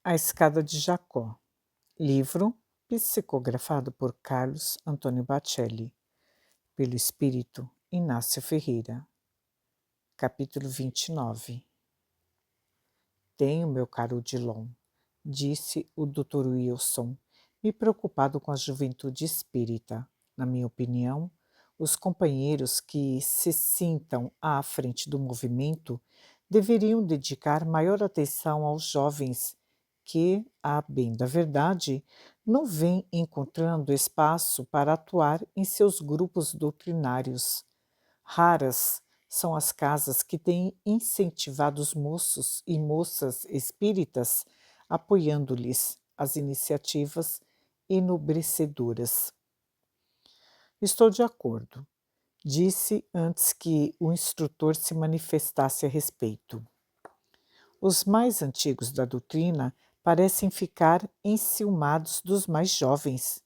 A Escada de Jacó. Livro psicografado por Carlos Antônio Bacelli, pelo espírito Inácio Ferreira. Capítulo 29. Tenho, meu caro Odilon, disse o Dr. Wilson, me preocupado com a juventude espírita. Na minha opinião, os companheiros que se sintam à frente do movimento deveriam dedicar maior atenção aos jovens que, a bem da verdade, não vêm encontrando espaço para atuar em seus grupos doutrinários. Raras são as casas que têm incentivado os moços e moças espíritas, apoiando-lhes as iniciativas enobrecedoras. Estou de acordo, disse antes que o instrutor se manifestasse a respeito. Os mais antigos da doutrina parecem ficar enciumados dos mais jovens.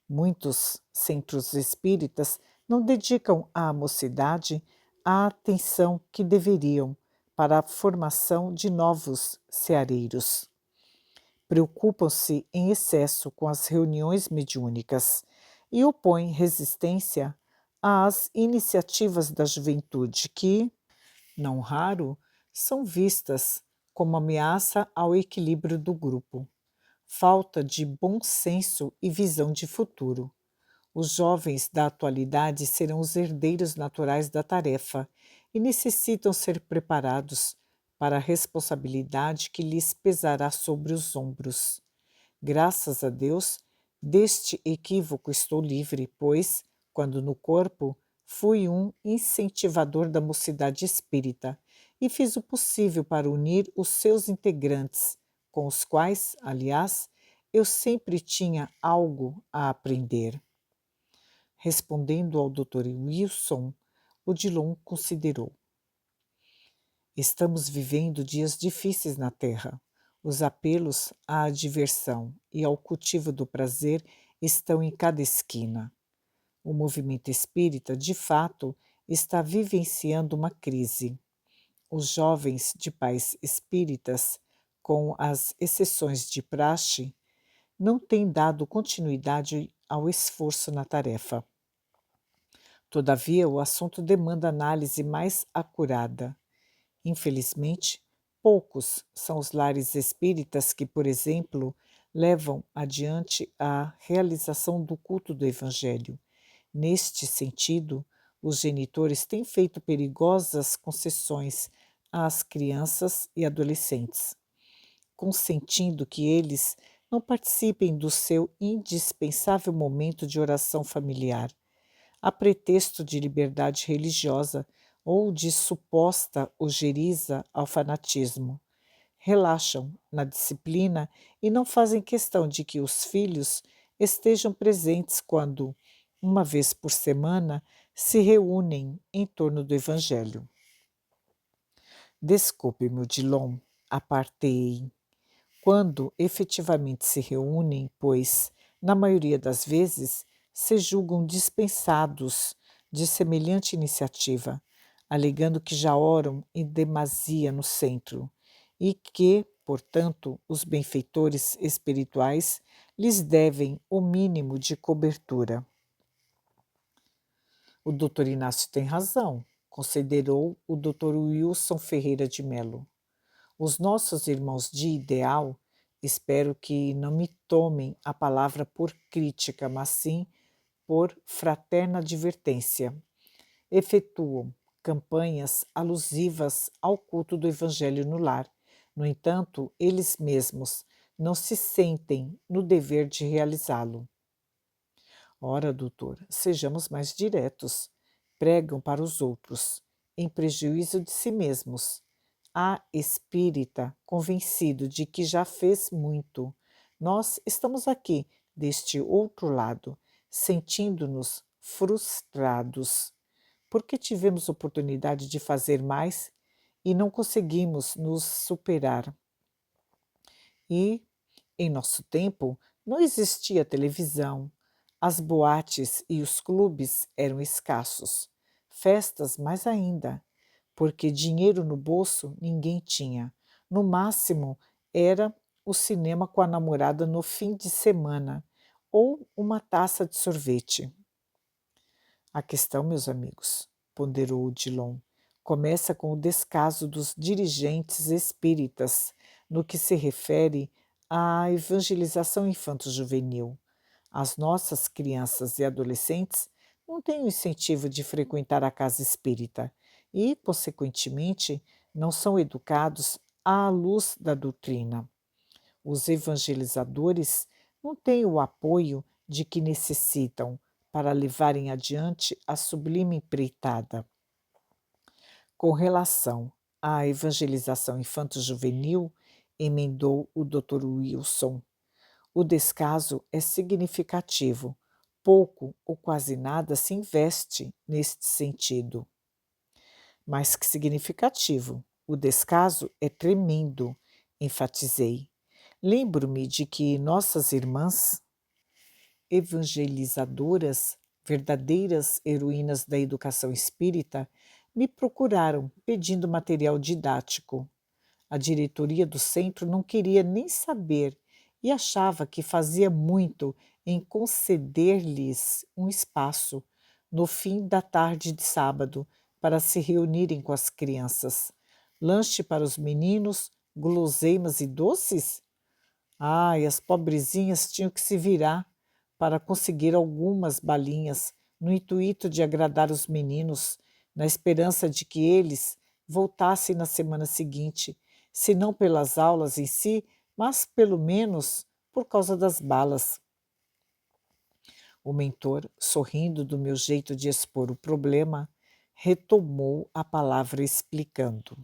Muitos centros espíritas não dedicam à mocidade a atenção que deveriam para a formação de novos seareiros. Preocupam-se em excesso com as reuniões mediúnicas e opõem resistência às iniciativas da juventude que, não raro, são vistas como ameaça ao equilíbrio do grupo. Falta de bom senso e visão de futuro. Os jovens da atualidade serão os herdeiros naturais da tarefa e necessitam ser preparados para a responsabilidade que lhes pesará sobre os ombros. Graças a Deus, deste equívoco estou livre, pois, quando no corpo, fui um incentivador da mocidade espírita e fiz o possível para unir os seus integrantes, com os quais, aliás, eu sempre tinha algo a aprender. Respondendo ao Dr. Wilson, Odilon considerou. Estamos vivendo dias difíceis na Terra. Os apelos à diversão e ao cultivo do prazer estão em cada esquina. O movimento espírita, de fato, está vivenciando uma crise. Os jovens de pais espíritas, com as exceções de praxe, não têm dado continuidade ao esforço na tarefa. Todavia, o assunto demanda análise mais acurada. Infelizmente, poucos são os lares espíritas que, por exemplo, levam adiante a realização do culto do Evangelho. Neste sentido, os genitores têm feito perigosas concessões às crianças e adolescentes, consentindo que eles não participem do seu indispensável momento de oração familiar, a pretexto de liberdade religiosa ou de suposta ojeriza ao fanatismo. Relaxam na disciplina e não fazem questão de que os filhos estejam presentes quando, uma vez por semana, se reúnem em torno do Evangelho. Desculpe-me, Odilon, apartei. Quando efetivamente se reúnem, pois, na maioria das vezes, se julgam dispensados de semelhante iniciativa, alegando que já oram em demasia no centro e que, portanto, os benfeitores espirituais lhes devem o mínimo de cobertura. O Dr. Inácio tem razão, considerou o Dr. Wilson Ferreira de Mello. Os nossos irmãos de ideal, espero que não me tomem a palavra por crítica, mas sim por fraterna advertência, efetuam campanhas alusivas ao culto do Evangelho no lar. No entanto, eles mesmos não se sentem no dever de realizá-lo. Ora, doutor, sejamos mais diretos. Pregam para os outros, em prejuízo de si mesmos. Há espírita convencido de que já fez muito. Nós estamos aqui, deste outro lado, sentindo-nos frustrados, porque tivemos oportunidade de fazer mais e não conseguimos nos superar. E, em nosso tempo, não existia televisão, as boates e os clubes eram escassos, festas mais ainda, porque dinheiro no bolso ninguém tinha. No máximo era o cinema com a namorada no fim de semana ou uma taça de sorvete. A questão, meus amigos, ponderou Odilon, começa com o descaso dos dirigentes espíritas no que se refere à evangelização infanto-juvenil. As nossas crianças e adolescentes não têm o incentivo de frequentar a casa espírita e, consequentemente, não são educados à luz da doutrina. Os evangelizadores não têm o apoio de que necessitam para levarem adiante a sublime empreitada. Com relação à evangelização infanto-juvenil, emendou o Dr. Wilson, o descaso é significativo. Pouco ou quase nada se investe neste sentido. Mais que significativo, o descaso é tremendo, enfatizei. Lembro-me de que nossas irmãs evangelizadoras, verdadeiras heroínas da educação espírita, me procuraram pedindo material didático. A diretoria do centro não queria nem saber e achava que fazia muito em conceder-lhes um espaço no fim da tarde de sábado para se reunirem com as crianças. Lanche para os meninos, guloseimas e doces? Ai, as pobrezinhas tinham que se virar para conseguir algumas balinhas, no intuito de agradar os meninos, na esperança de que eles voltassem na semana seguinte, se não pelas aulas em si, mas pelo menos por causa das balas. O mentor, sorrindo do meu jeito de expor o problema, retomou a palavra explicando.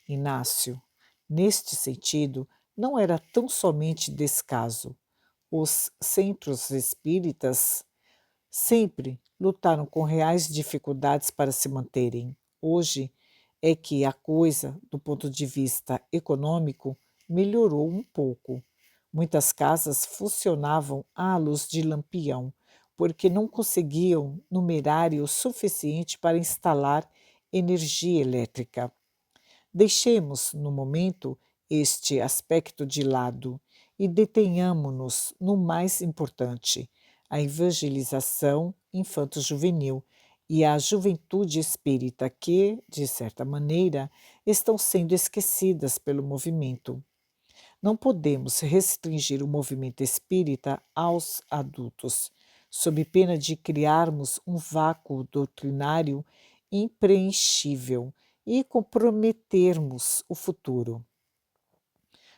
Inácio, neste sentido, não era tão somente descaso. Os centros espíritas sempre lutaram com reais dificuldades para se manterem. Hoje é que a coisa, do ponto de vista econômico, melhorou um pouco. Muitas casas funcionavam à luz de lampião, porque não conseguiam numerário suficiente para instalar energia elétrica. Deixemos, no momento, este aspecto de lado e detenhamo-nos no mais importante, a evangelização infanto-juvenil e a juventude espírita que, de certa maneira, estão sendo esquecidas pelo movimento. Não podemos restringir o movimento espírita aos adultos, sob pena de criarmos um vácuo doutrinário impreenchível e comprometermos o futuro.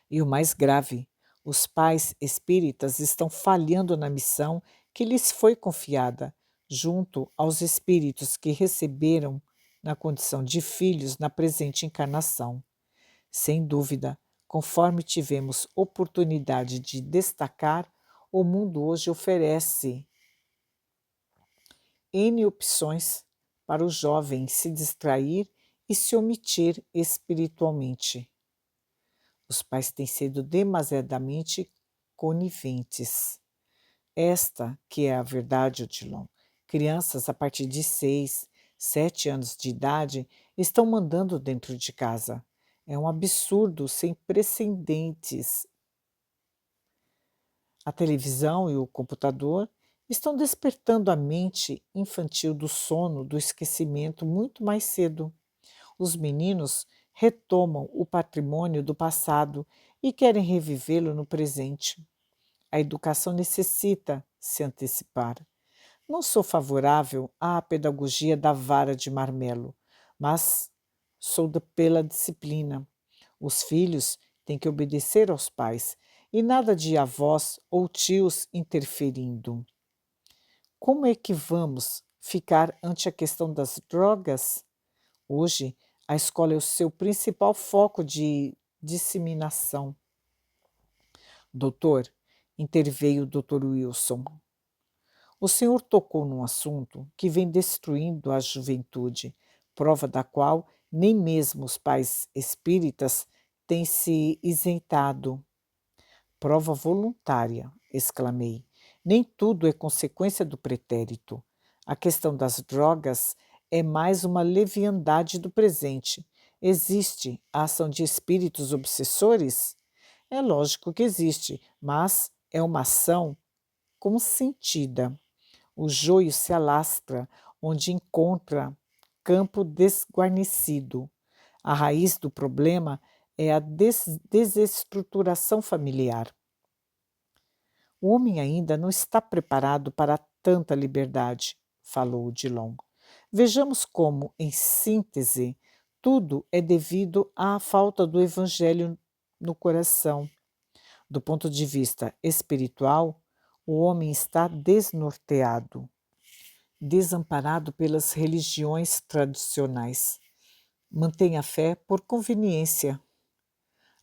E o mais grave, os pais espíritas estão falhando na missão que lhes foi confiada, junto aos espíritos que receberam na condição de filhos na presente encarnação. Sem dúvida, conforme tivemos oportunidade de destacar, o mundo hoje oferece N opções para o jovem se distrair e se omitir espiritualmente. Os pais têm sido demasiadamente coniventes. Esta que é a verdade, Odilon. Crianças a partir de 6, 7 anos de idade estão mandando dentro de casa. É um absurdo sem precedentes. A televisão e o computador estão despertando a mente infantil do sono, do esquecimento muito mais cedo. Os meninos retomam o patrimônio do passado e querem revivê-lo no presente. A educação necessita se antecipar. Não sou favorável à pedagogia da vara de marmelo, mas sou pela disciplina. Os filhos têm que obedecer aos pais e nada de avós ou tios interferindo. Como é que vamos ficar ante a questão das drogas? Hoje, a escola é o seu principal foco de disseminação. Doutor, interveio o Dr. Wilson. O senhor tocou num assunto que vem destruindo a juventude, prova da qual nem mesmo os pais espíritas têm se isentado. Prova voluntária, exclamei. Nem tudo é consequência do pretérito. A questão das drogas é mais uma leviandade do presente. Existe a ação de espíritos obsessores? É lógico que existe, mas é uma ação consentida. O joio se alastra onde encontra campo desguarnecido. A raiz do problema é a desestruturação familiar. O homem ainda não está preparado para tanta liberdade, falou Dillon. Vejamos como, em síntese, tudo é devido à falta do evangelho no coração. Do ponto de vista espiritual, o homem está desnorteado, desamparado pelas religiões tradicionais. Mantém a fé por conveniência.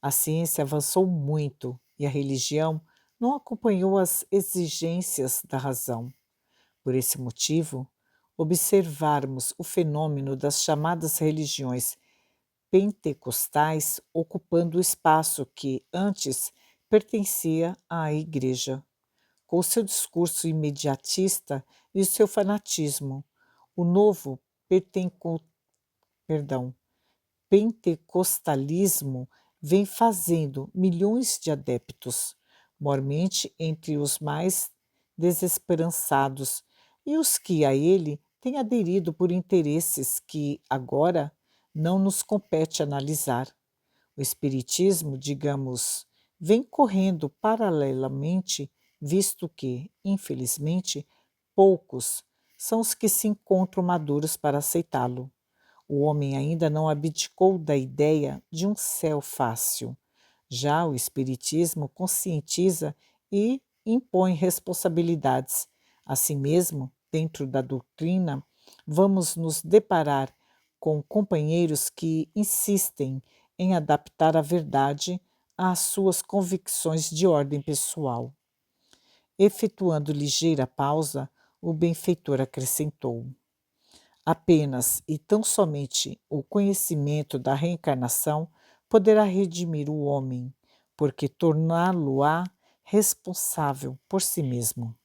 A ciência avançou muito e a religião não acompanhou as exigências da razão. Por esse motivo, observarmos o fenômeno das chamadas religiões pentecostais ocupando o espaço que antes pertencia à Igreja. Com seu discurso imediatista e seu fanatismo, o novo perdão, pentecostalismo vem fazendo milhões de adeptos, mormente entre os mais desesperançados e os que a ele têm aderido por interesses que agora não nos compete analisar. O espiritismo, digamos, vem correndo paralelamente, visto que, infelizmente, poucos são os que se encontram maduros para aceitá-lo. O homem ainda não abdicou da ideia de um céu fácil. Já o Espiritismo conscientiza e impõe responsabilidades. Assim mesmo, dentro da doutrina, vamos nos deparar com companheiros que insistem em adaptar a verdade às suas convicções de ordem pessoal. Efetuando ligeira pausa, o benfeitor acrescentou: apenas e tão somente o conhecimento da reencarnação poderá redimir o homem, porque torná-lo-á responsável por si mesmo.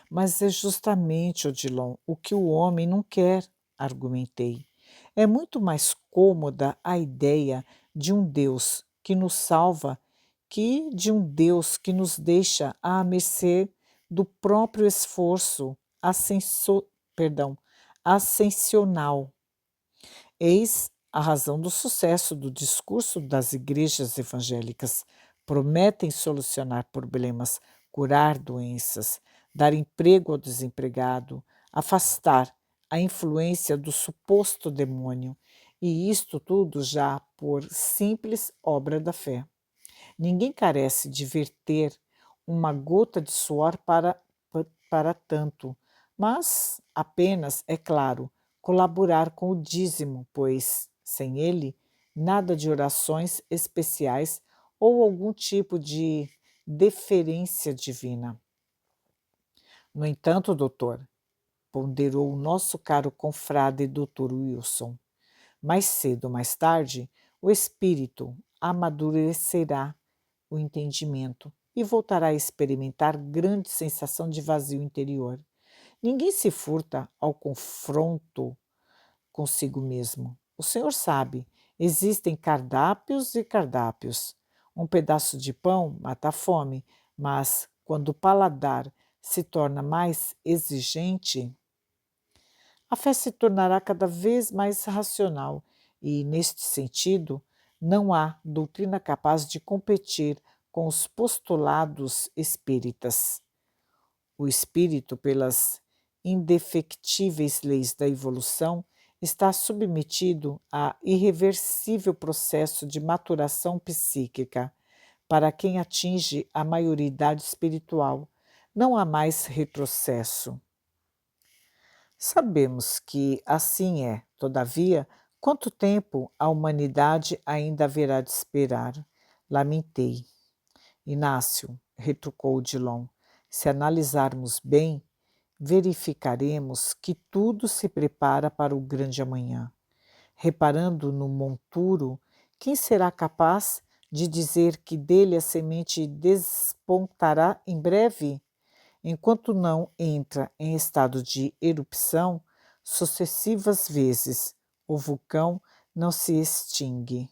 Mas é justamente, Odilon, o que o homem não quer, argumentei. É muito mais cômoda a ideia de um Deus que nos salva que de um Deus que nos deixa à mercê do próprio esforço ascensional. Eis a razão do sucesso do discurso das igrejas evangélicas. Prometem solucionar problemas, curar doenças, dar emprego ao desempregado, afastar a influência do suposto demônio, e isto tudo já por simples obra da fé. Ninguém carece de verter uma gota de suor para tanto, mas apenas, é claro, colaborar com o dízimo, pois, sem ele, nada de orações especiais ou algum tipo de deferência divina. No entanto, doutor, ponderou o nosso caro confrade Dr. Wilson, mais cedo ou mais tarde, o espírito amadurecerá o entendimento e voltará a experimentar grande sensação de vazio interior. Ninguém se furta ao confronto consigo mesmo. O senhor sabe, existem cardápios e cardápios. Um pedaço de pão mata a fome, mas quando o paladar se torna mais exigente, a fé se tornará cada vez mais racional e, neste sentido, não há doutrina capaz de competir com os postulados espíritas. O espírito, pelas indefectíveis leis da evolução, está submetido a irreversível processo de maturação psíquica. Para quem atinge a maioridade espiritual, não há mais retrocesso. Sabemos que assim é, todavia, quanto tempo a humanidade ainda haverá de esperar? Lamentei. Inácio, retrucou Dillon, se analisarmos bem, verificaremos que tudo se prepara para o grande amanhã. Reparando no monturo, quem será capaz de dizer que dele a semente despontará em breve? Enquanto não entra em estado de erupção, sucessivas vezes, o vulcão não se extingue.